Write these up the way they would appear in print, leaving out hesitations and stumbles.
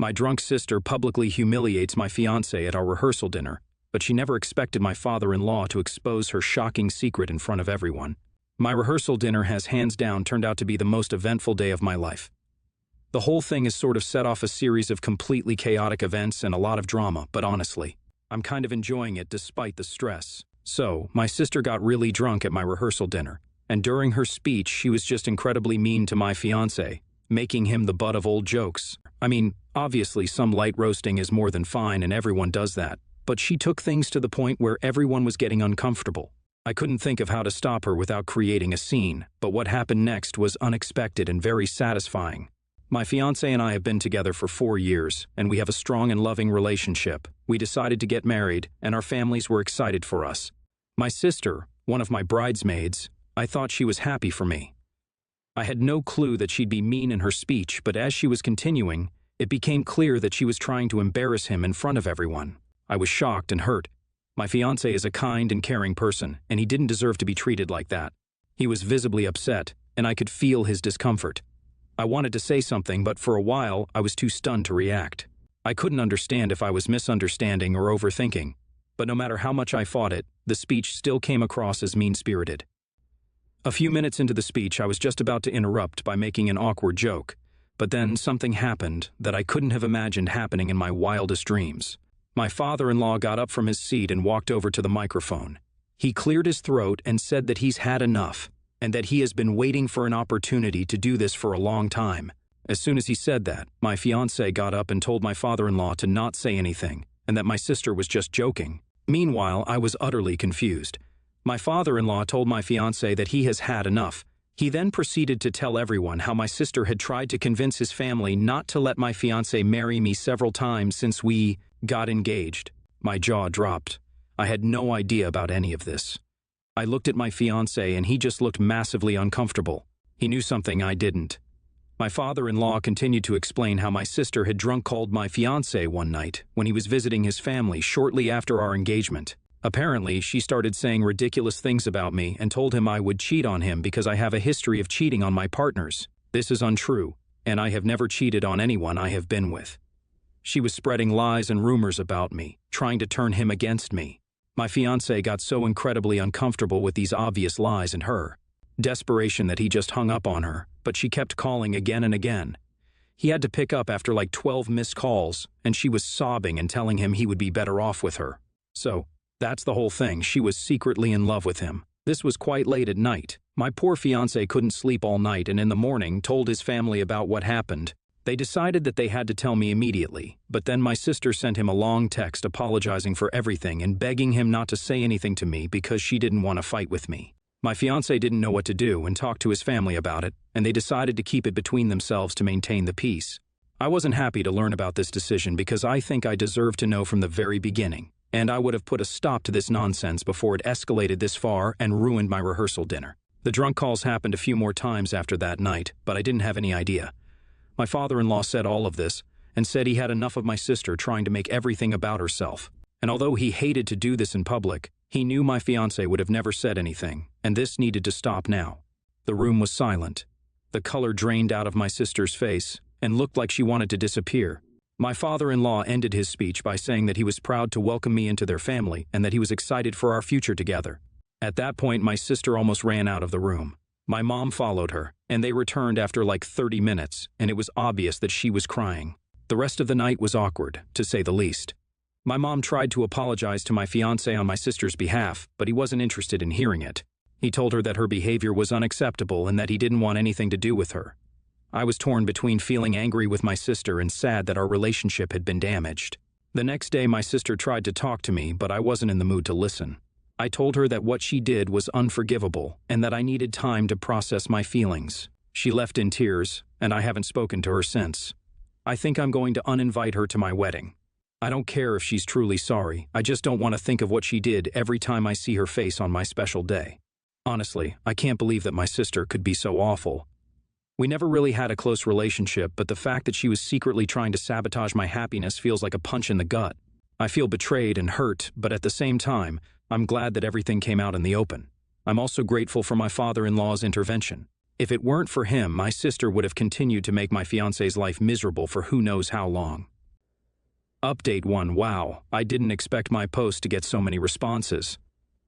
My drunk sister publicly humiliates my fiancé at our rehearsal dinner, but she never expected my father-in-law to expose her shocking secret in front of everyone. My rehearsal dinner has hands down turned out to be the most eventful day of my life. The whole thing has sort of set off a series of completely chaotic events and a lot of drama, but honestly, I'm kind of enjoying it despite the stress. So, my sister got really drunk at my rehearsal dinner, and during her speech she was just incredibly mean to my fiancé, making him the butt of old jokes. I mean, obviously some light roasting is more than fine and everyone does that, but she took things to the point where everyone was getting uncomfortable. I couldn't think of how to stop her without creating a scene, but what happened next was unexpected and very satisfying. My fiancé and I have been together for 4 years, and we have a strong and loving relationship. We decided to get married, and our families were excited for us. My sister, one of my bridesmaids, I thought she was happy for me. I had no clue that she'd be mean in her speech, but as she was continuing, it became clear that she was trying to embarrass him in front of everyone. I was shocked and hurt. My fiancé is a kind and caring person, and he didn't deserve to be treated like that. He was visibly upset, and I could feel his discomfort. I wanted to say something, but for a while, I was too stunned to react. I couldn't understand if I was misunderstanding or overthinking, but no matter how much I fought it, the speech still came across as mean-spirited. A few minutes into the speech, I was just about to interrupt by making an awkward joke, but then something happened that I couldn't have imagined happening in my wildest dreams. My father-in-law got up from his seat and walked over to the microphone. He cleared his throat and said that he's had enough, and that he has been waiting for an opportunity to do this for a long time. As soon as he said that, my fiancé got up and told my father-in-law to not say anything, and that my sister was just joking. Meanwhile, I was utterly confused. My father-in-law told my fiancé that he has had enough. He then proceeded to tell everyone how my sister had tried to convince his family not to let my fiancé marry me several times since we got engaged. My jaw dropped. I had no idea about any of this. I looked at my fiancé and he just looked massively uncomfortable. He knew something I didn't. My father-in-law continued to explain how my sister had drunk-called my fiancé one night when he was visiting his family shortly after our engagement. Apparently, she started saying ridiculous things about me and told him I would cheat on him because I have a history of cheating on my partners. This is untrue, and I have never cheated on anyone I have been with. She was spreading lies and rumors about me, trying to turn him against me. My fiancé got so incredibly uncomfortable with these obvious lies and her desperation that he just hung up on her, but she kept calling again and again. He had to pick up after like 12 missed calls, and she was sobbing and telling him he would be better off with her. So, that's the whole thing. She was secretly in love with him. This was quite late at night. My poor fiancé couldn't sleep all night and in the morning told his family about what happened. They decided that they had to tell me immediately, but then my sister sent him a long text apologizing for everything and begging him not to say anything to me because she didn't want to fight with me. My fiancé didn't know what to do and talked to his family about it, and they decided to keep it between themselves to maintain the peace. I wasn't happy to learn about this decision because I think I deserved to know from the very beginning, and I would have put a stop to this nonsense before it escalated this far and ruined my rehearsal dinner. The drunk calls happened a few more times after that night, but I didn't have any idea. My father-in-law said all of this and said he had enough of my sister trying to make everything about herself. And although he hated to do this in public, he knew my fiancé would have never said anything, and this needed to stop now. The room was silent. The color drained out of my sister's face and looked like she wanted to disappear. My father-in-law ended his speech by saying that he was proud to welcome me into their family and that he was excited for our future together. At that point, my sister almost ran out of the room. My mom followed her, and they returned after like 30 minutes, and it was obvious that she was crying. The rest of the night was awkward, to say the least. My mom tried to apologize to my fiancé on my sister's behalf, but he wasn't interested in hearing it. He told her that her behavior was unacceptable and that he didn't want anything to do with her. I was torn between feeling angry with my sister and sad that our relationship had been damaged. The next day, my sister tried to talk to me, but I wasn't in the mood to listen. I told her that what she did was unforgivable and that I needed time to process my feelings. She left in tears, and I haven't spoken to her since. I think I'm going to uninvite her to my wedding. I don't care if she's truly sorry, I just don't want to think of what she did every time I see her face on my special day. Honestly, I can't believe that my sister could be so awful. We never really had a close relationship, but the fact that she was secretly trying to sabotage my happiness feels like a punch in the gut. I feel betrayed and hurt, but at the same time, I'm glad that everything came out in the open. I'm also grateful for my father-in-law's intervention. If it weren't for him, my sister would have continued to make my fiancé's life miserable for who knows how long. Update 1. Wow, I didn't expect my post to get so many responses.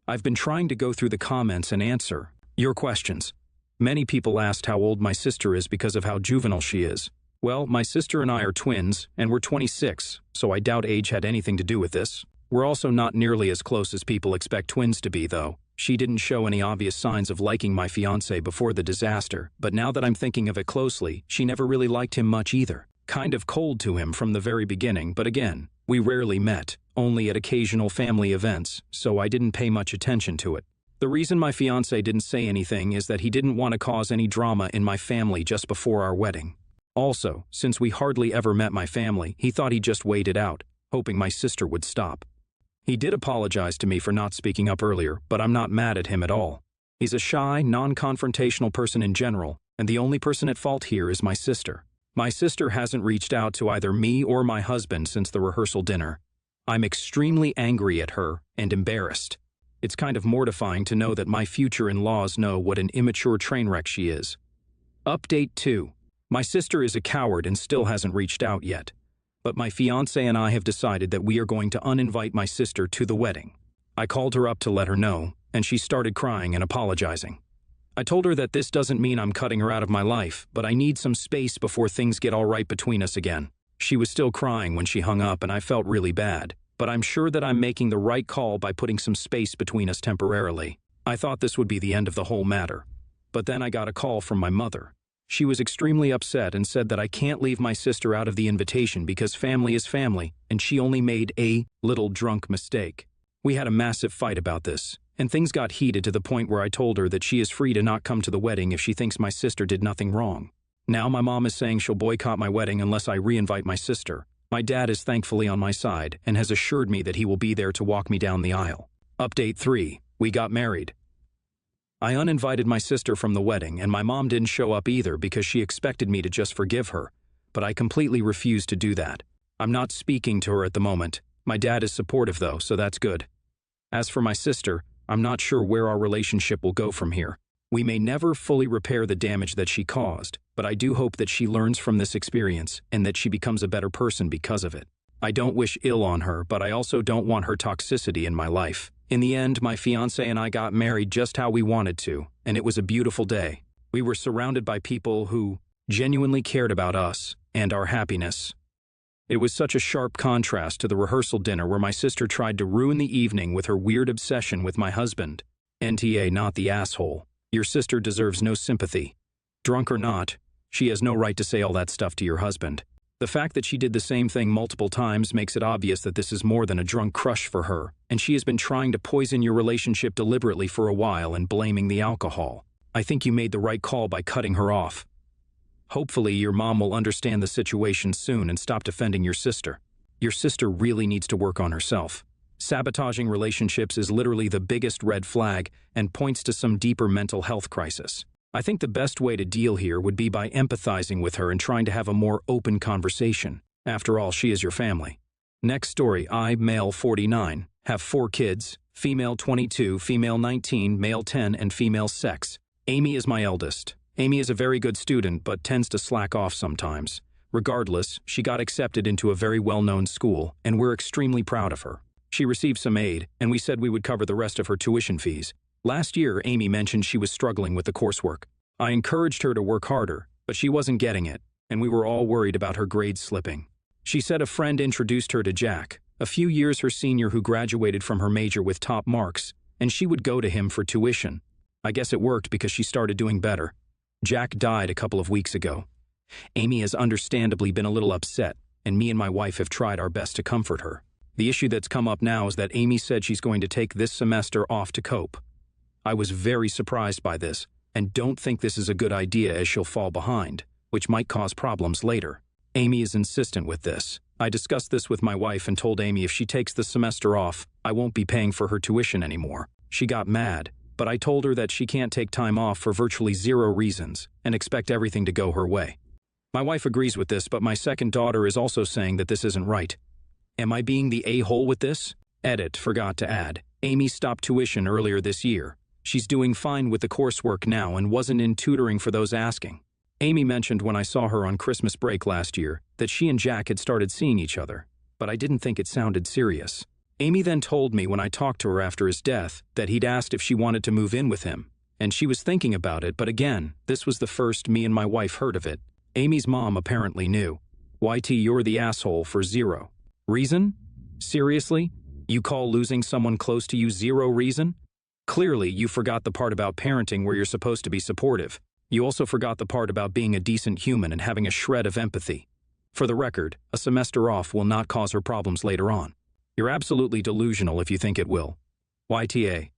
I've been trying to go through the comments and answer your questions. Many people asked how old my sister is because of how juvenile she is. Well, my sister and I are twins, and we're 26, so I doubt age had anything to do with this. We're also not nearly as close as people expect twins to be, though. She didn't show any obvious signs of liking my fiancé before the disaster, but now that I'm thinking of it closely, she never really liked him much either. Kind of cold to him from the very beginning, but again, we rarely met, only at occasional family events, so I didn't pay much attention to it. The reason my fiancé didn't say anything is that he didn't want to cause any drama in my family just before our wedding. Also, since we hardly ever met my family, he thought he'd just wait it out, hoping my sister would stop. He did apologize to me for not speaking up earlier, but I'm not mad at him at all. He's a shy, non-confrontational person in general, and the only person at fault here is my sister. My sister hasn't reached out to either me or my husband since the rehearsal dinner. I'm extremely angry at her and embarrassed. It's kind of mortifying to know that my future in-laws know what an immature train wreck she is. Update 2. My sister is a coward and still hasn't reached out yet. But my fiancé and I have decided that we are going to uninvite my sister to the wedding. I called her up to let her know, and she started crying and apologizing. I told her that this doesn't mean I'm cutting her out of my life, but I need some space before things get all right between us again. She was still crying when she hung up, and I felt really bad, but I'm sure that I'm making the right call by putting some space between us temporarily. I thought this would be the end of the whole matter. But then I got a call from my mother. She was extremely upset and said that I can't leave my sister out of the invitation because family is family, and she only made a little drunk mistake. We had a massive fight about this, and things got heated to the point where I told her that she is free to not come to the wedding if she thinks my sister did nothing wrong. Now my mom is saying she'll boycott my wedding unless I re-invite my sister. My dad is thankfully on my side and has assured me that he will be there to walk me down the aisle. Update 3. We got married. I uninvited my sister from the wedding, and my mom didn't show up either because she expected me to just forgive her, but I completely refused to do that. I'm not speaking to her at the moment. My dad is supportive though, so that's good. As for my sister, I'm not sure where our relationship will go from here. We may never fully repair the damage that she caused, but I do hope that she learns from this experience and that she becomes a better person because of it. I don't wish ill on her, but I also don't want her toxicity in my life. In the end, my fiancé and I got married just how we wanted to, and it was a beautiful day. We were surrounded by people who genuinely cared about us and our happiness. It was such a sharp contrast to the rehearsal dinner where my sister tried to ruin the evening with her weird obsession with my husband. NTA, not the asshole. Your sister deserves no sympathy. Drunk or not, she has no right to say all that stuff to your husband. The fact that she did the same thing multiple times makes it obvious that this is more than a drunk crush for her, and she has been trying to poison your relationship deliberately for a while and blaming the alcohol. I think you made the right call by cutting her off. Hopefully, your mom will understand the situation soon and stop defending your sister. Your sister really needs to work on herself. Sabotaging relationships is literally the biggest red flag and points to some deeper mental health crisis. I think the best way to deal here would be by empathizing with her and trying to have a more open conversation. After all, she is your family. Next story. I, male 49, have 4 kids, female 22, female 19, male 10, and female sex. Amy is my eldest. Amy is a very good student but tends to slack off sometimes. Regardless, she got accepted into a very well-known school, and we're extremely proud of her. She received some aid, and we said we would cover the rest of her tuition fees. Last year, Amy mentioned she was struggling with the coursework. I encouraged her to work harder, but she wasn't getting it, and we were all worried about her grades slipping. She said a friend introduced her to Jack, a few years her senior who graduated from her major with top marks, and she would go to him for tuition. I guess it worked because she started doing better. Jack died a couple of weeks ago. Amy has understandably been a little upset, and me and my wife have tried our best to comfort her. The issue that's come up now is that Amy said she's going to take this semester off to cope. I was very surprised by this, and don't think this is a good idea as she'll fall behind, which might cause problems later. Amy is insistent with this. I discussed this with my wife and told Amy if she takes the semester off, I won't be paying for her tuition anymore. She got mad, but I told her that she can't take time off for virtually 0 reasons and expect everything to go her way. My wife agrees with this, but my second daughter is also saying that this isn't right. Am I being the a-hole with this? Edit, forgot to add. Amy stopped tuition earlier this year. She's doing fine with the coursework now and wasn't in tutoring for those asking. Amy mentioned when I saw her on Christmas break last year that she and Jack had started seeing each other. but I didn't think it sounded serious. Amy then told me when I talked to her after his death that he'd asked if she wanted to move in with him, and she was thinking about it, but again, this was the first me and my wife heard of it. Amy's mom apparently knew. YT, you're the asshole for 0 reason? Seriously? You call losing someone close to you 0 reason? Clearly, you forgot the part about parenting where you're supposed to be supportive. You also forgot the part about being a decent human and having a shred of empathy. For the record, a semester off will not cause her problems later on. You're absolutely delusional if you think it will. YTA.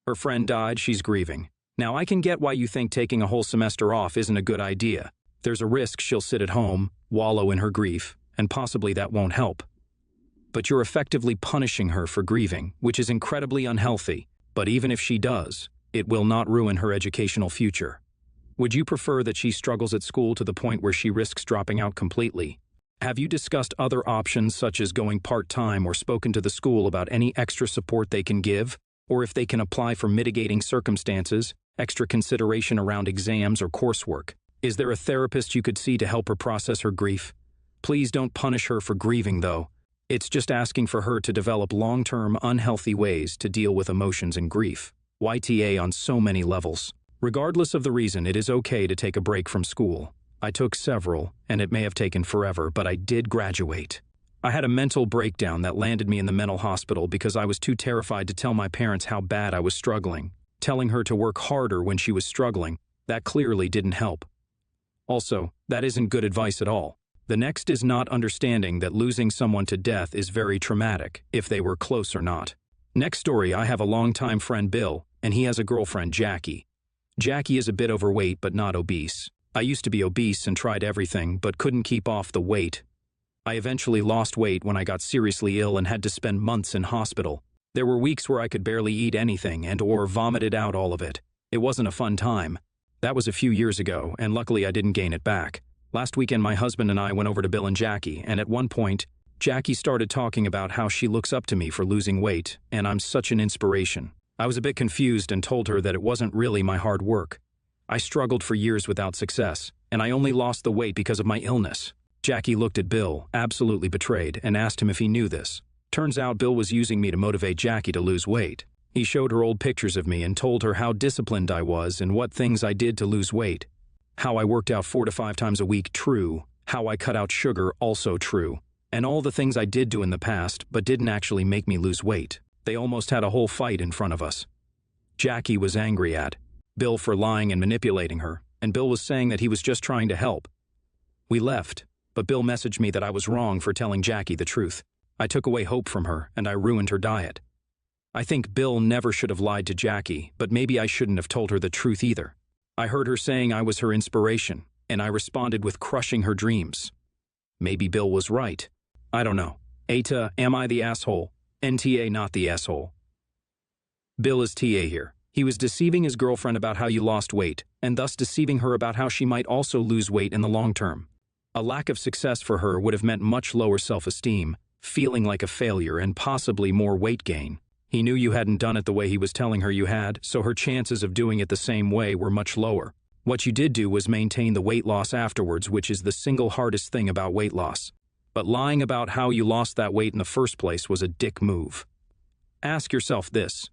Her friend died, she's grieving. Now I can get why you think taking a whole semester off isn't a good idea. There's a risk she'll sit at home, wallow in her grief, and possibly that won't help. But you're effectively punishing her for grieving, which is incredibly unhealthy. But even if she does, it will not ruin her educational future. Would you prefer that she struggles at school to the point where she risks dropping out completely? Have you discussed other options such as going part-time or spoken to the school about any extra support they can give, or if they can apply for mitigating circumstances, extra consideration around exams or coursework? Is there a therapist you could see to help her process her grief? Please don't punish her for grieving, though. It's just asking for her to develop long-term, unhealthy ways to deal with emotions and grief. YTA on so many levels. Regardless of the reason, it is okay to take a break from school. I took several, and it may have taken forever, but I did graduate. I had a mental breakdown that landed me in the mental hospital because I was too terrified to tell my parents how bad I was struggling. Telling her to work harder when she was struggling, that clearly didn't help. Also, that isn't good advice at all. The next is not understanding that losing someone to death is very traumatic, if they were close or not. Next story, I have a longtime friend Bill, and he has a girlfriend, Jackie. Jackie is a bit overweight but not obese. I used to be obese and tried everything, but couldn't keep off the weight. I eventually lost weight when I got seriously ill and had to spend months in hospital. There were weeks where I could barely eat anything or vomited out all of it. It wasn't a fun time. That was a few years ago, and luckily I didn't gain it back. Last weekend my husband and I went over to Bill and Jackie, and at one point, Jackie started talking about how she looks up to me for losing weight, and I'm such an inspiration. I was a bit confused and told her that it wasn't really my hard work. I struggled for years without success, and I only lost the weight because of my illness. Jackie looked at Bill, absolutely betrayed, and asked him if he knew this. Turns out Bill was using me to motivate Jackie to lose weight. He showed her old pictures of me and told her how disciplined I was and what things I did to lose weight. How I worked out 4 to 5 times a week, true. How I cut out sugar, also true. And all the things I did do in the past, but didn't actually make me lose weight. They almost had a whole fight in front of us. Jackie was angry at Bill for lying and manipulating her, and Bill was saying that he was just trying to help. We left, but Bill messaged me that I was wrong for telling Jackie the truth. I took away hope from her, and I ruined her diet. I think Bill never should have lied to Jackie, but maybe I shouldn't have told her the truth either. I heard her saying I was her inspiration, and I responded with crushing her dreams. Maybe Bill was right. I don't know. Eta, am I the asshole? NTA, not the asshole. Bill is TA here. He was deceiving his girlfriend about how you lost weight, and thus deceiving her about how she might also lose weight in the long term. A lack of success for her would have meant much lower self-esteem, feeling like a failure, and possibly more weight gain. He knew you hadn't done it the way he was telling her you had, so her chances of doing it the same way were much lower. What you did do was maintain the weight loss afterwards, which is the single hardest thing about weight loss. But lying about how you lost that weight in the first place was a dick move. Ask yourself this.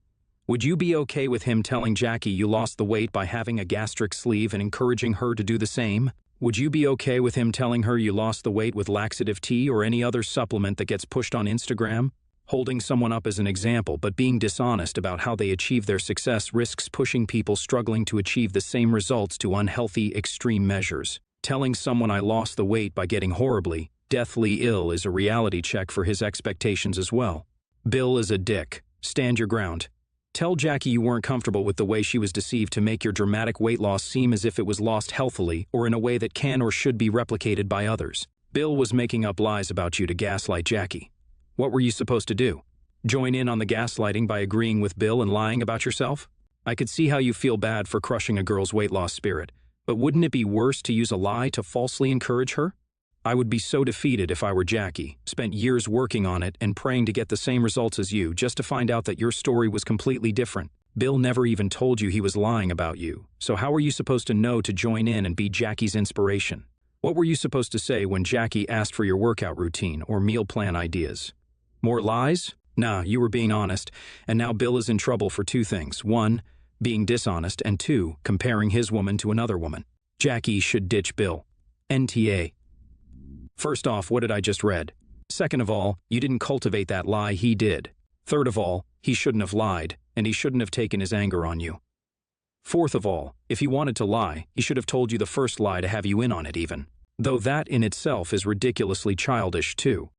Would you be okay with him telling Jackie you lost the weight by having a gastric sleeve and encouraging her to do the same? Would you be okay with him telling her you lost the weight with laxative tea or any other supplement that gets pushed on Instagram? Holding someone up as an example but being dishonest about how they achieve their success risks pushing people struggling to achieve the same results to unhealthy, extreme measures. Telling someone I lost the weight by getting horribly, deathly ill is a reality check for his expectations as well. Bill is a dick. Stand your ground. Tell Jackie you weren't comfortable with the way she was deceived to make your dramatic weight loss seem as if it was lost healthily or in a way that can or should be replicated by others. Bill was making up lies about you to gaslight Jackie. What were you supposed to do? Join in on the gaslighting by agreeing with Bill and lying about yourself? I could see how you feel bad for crushing a girl's weight loss spirit, but wouldn't it be worse to use a lie to falsely encourage her? I would be so defeated if I were Jackie, spent years working on it and praying to get the same results as you just to find out that your story was completely different. Bill never even told you he was lying about you, so how are you supposed to know to join in and be Jackie's inspiration? What were you supposed to say when Jackie asked for your workout routine or meal plan ideas? More lies? Nah, you were being honest, and now Bill is in trouble for two things. One, being dishonest, and two, comparing his woman to another woman. Jackie should ditch Bill. NTA. First off, what did I just read? Second of all, you didn't cultivate that lie, he did. Third of all, he shouldn't have lied, and he shouldn't have taken his anger on you. Fourth of all, if he wanted to lie, he should have told you the first lie to have you in on it even. Though that in itself is ridiculously childish too.